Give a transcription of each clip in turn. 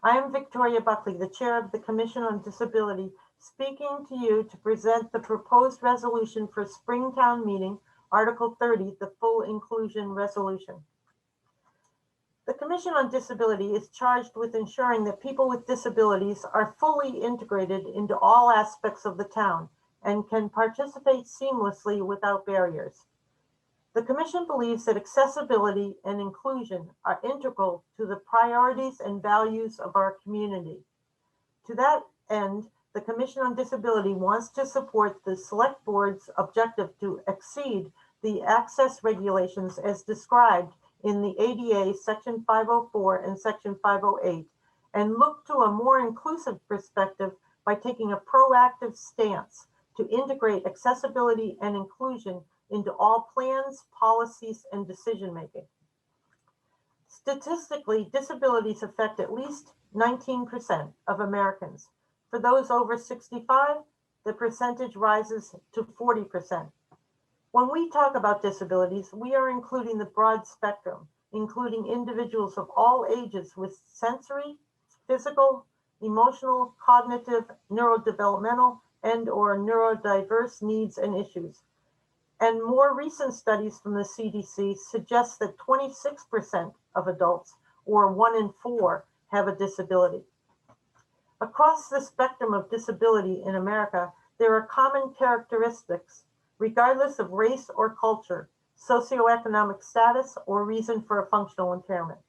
I am Victoria Buckley, the Chair of the Commission on Disability, speaking to you to present the proposed resolution for Springtown Meeting, Article 30, the Full Inclusion Resolution. The Commission on Disability is charged with ensuring that people with disabilities are fully integrated into all aspects of the town and can participate seamlessly without barriers. The Commission believes that accessibility and inclusion are integral to the priorities and values of our community. To that end, the Commission on Disability wants to support the Select Board's objective to exceed the access regulations as described in the ADA Section 504 and Section 508 and look to a more inclusive perspective by taking a proactive stance to integrate accessibility and inclusion into all plans, policies, and decision-making. Statistically, disabilities affect at least 19% of Americans. For those over 65, the percentage rises to 40%. When we talk about disabilities, we are including the broad spectrum, including individuals of all ages with sensory, physical, emotional, cognitive, neurodevelopmental, and/or neurodiverse needs and issues. And more recent studies from the CDC suggest that 26% of adults, or 1 in 4, have a disability. Across the spectrum of disability in America, there are common characteristics regardless of race or culture, socioeconomic status, or reason for a functional impairment.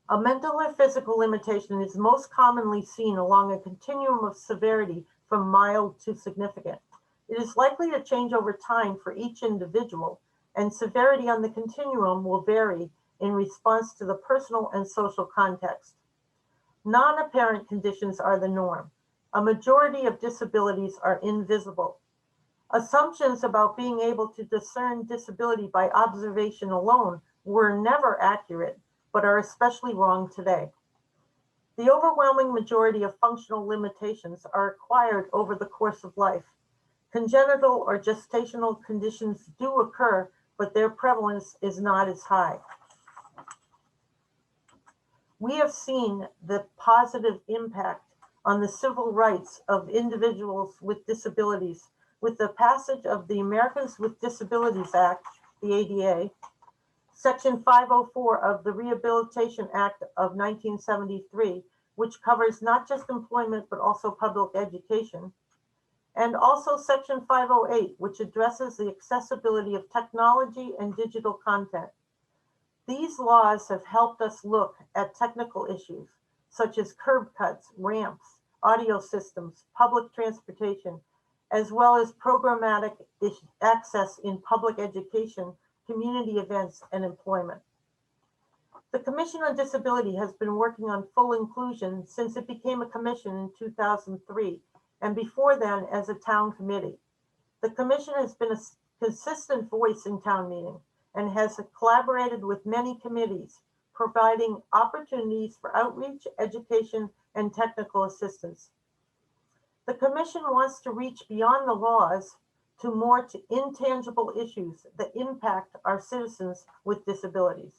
A mental or physical limitation is most commonly seen along a continuum of severity from mild to significant. It is likely to change over time for each individual, and severity on the continuum will vary in response to the personal and social context. Non-apparent conditions are the norm. A majority of disabilities are invisible. Assumptions about being able to discern disability by observation alone were never accurate, but are especially wrong today. The overwhelming majority of functional limitations are acquired over the course of life. Congenital or gestational conditions do occur, but their prevalence is not as high. We have seen the positive impact on the civil rights of individuals with disabilities with the passage of the Americans with Disabilities Act, the ADA, Section 504 of the Rehabilitation Act of 1973, which covers not just employment but also public education, and also Section 508, which addresses the accessibility of technology and digital content. These laws have helped us look at technical issues such as curb cuts, ramps, audio systems, public transportation, as well as programmatic access in public education, community events, and employment. The Commission on Disability has been working on full inclusion since it became a commission in 2003, and before then as a town committee. The Commission has been a consistent voice in town meeting and has collaborated with many committees, providing opportunities for outreach, education, and technical assistance. The Commission wants to reach beyond the laws to more intangible issues that impact our citizens with disabilities.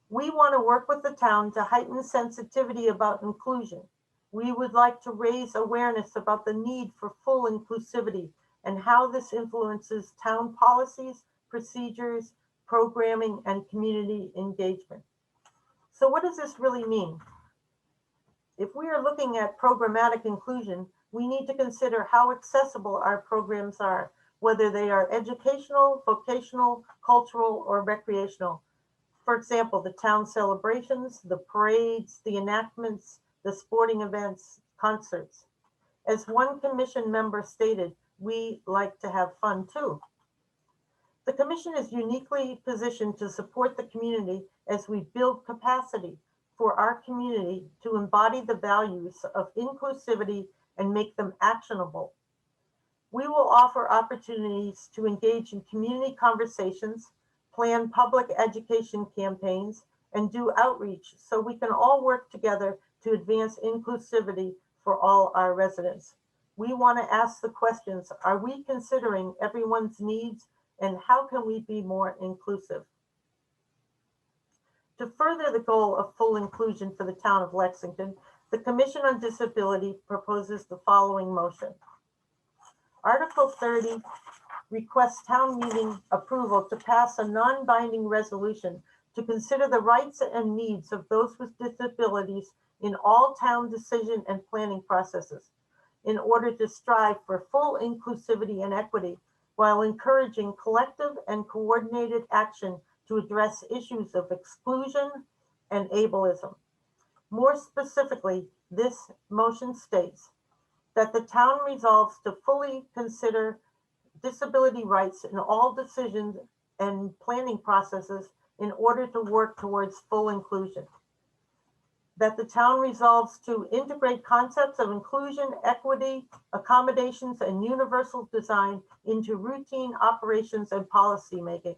We want to work with the town to heighten sensitivity about inclusion. We would like to raise awareness about the need for full inclusivity and how this influences town policies, procedures, programming, and community engagement. So what does this really mean? If we are looking at programmatic inclusion, we need to consider how accessible our programs are, whether they are educational, vocational, cultural, or recreational. For example, the town celebrations, the parades, the enactments, the sporting events, concerts. As one commission member stated, we like to have fun too. The commission is uniquely positioned to support the community as we build capacity for our community to embody the values of inclusivity and make them actionable. We will offer opportunities to engage in community conversations, plan public education campaigns, and do outreach so we can all work together to advance inclusivity for all our residents. We want to ask the questions, are we considering everyone's needs, and how can we be more inclusive? To further the goal of full inclusion for the town of Lexington, the Commission on Disability proposes the following motion. Article 30 requests town meeting approval to pass a non-binding resolution to consider the rights and needs of those with disabilities in all town decision and planning processes in order to strive for full inclusivity and equity while encouraging collective and coordinated action to address issues of exclusion and ableism. More specifically, this motion states that the town resolves to fully consider disability rights in all decisions and planning processes in order to work towards full inclusion. That the town resolves to integrate concepts of inclusion, equity, accommodations, and universal design into routine operations and policy making.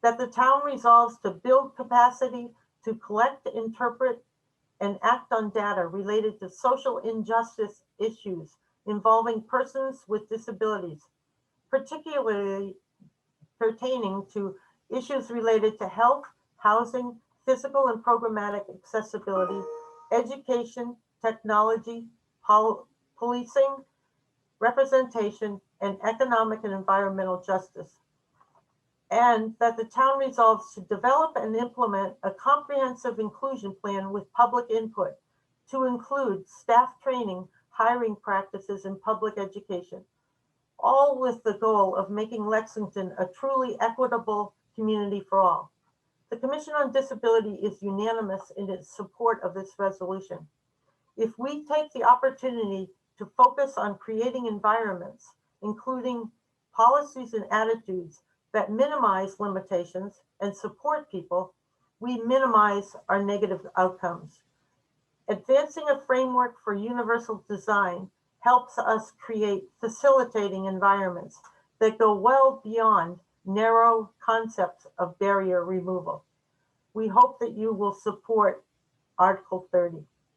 That the town resolves to build capacity to collect, interpret, and act on data related to social injustice issues involving persons with disabilities, particularly pertaining to issues related to health, housing, physical and programmatic accessibility, education, technology, policing, representation, and economic and environmental justice. And that the town resolves to develop and implement a comprehensive inclusion plan with public input to include staff training, hiring practices, and public education, all with the goal of making Lexington a truly equitable community for all. The Commission on Disability is unanimous in its support of this resolution. If we take the opportunity to focus on creating environments, including policies and attitudes that minimize limitations and support people, we minimize our negative outcomes. Advancing a framework for universal design helps us create facilitating environments that go well beyond narrow concepts of barrier removal. We hope that you will support Article 30.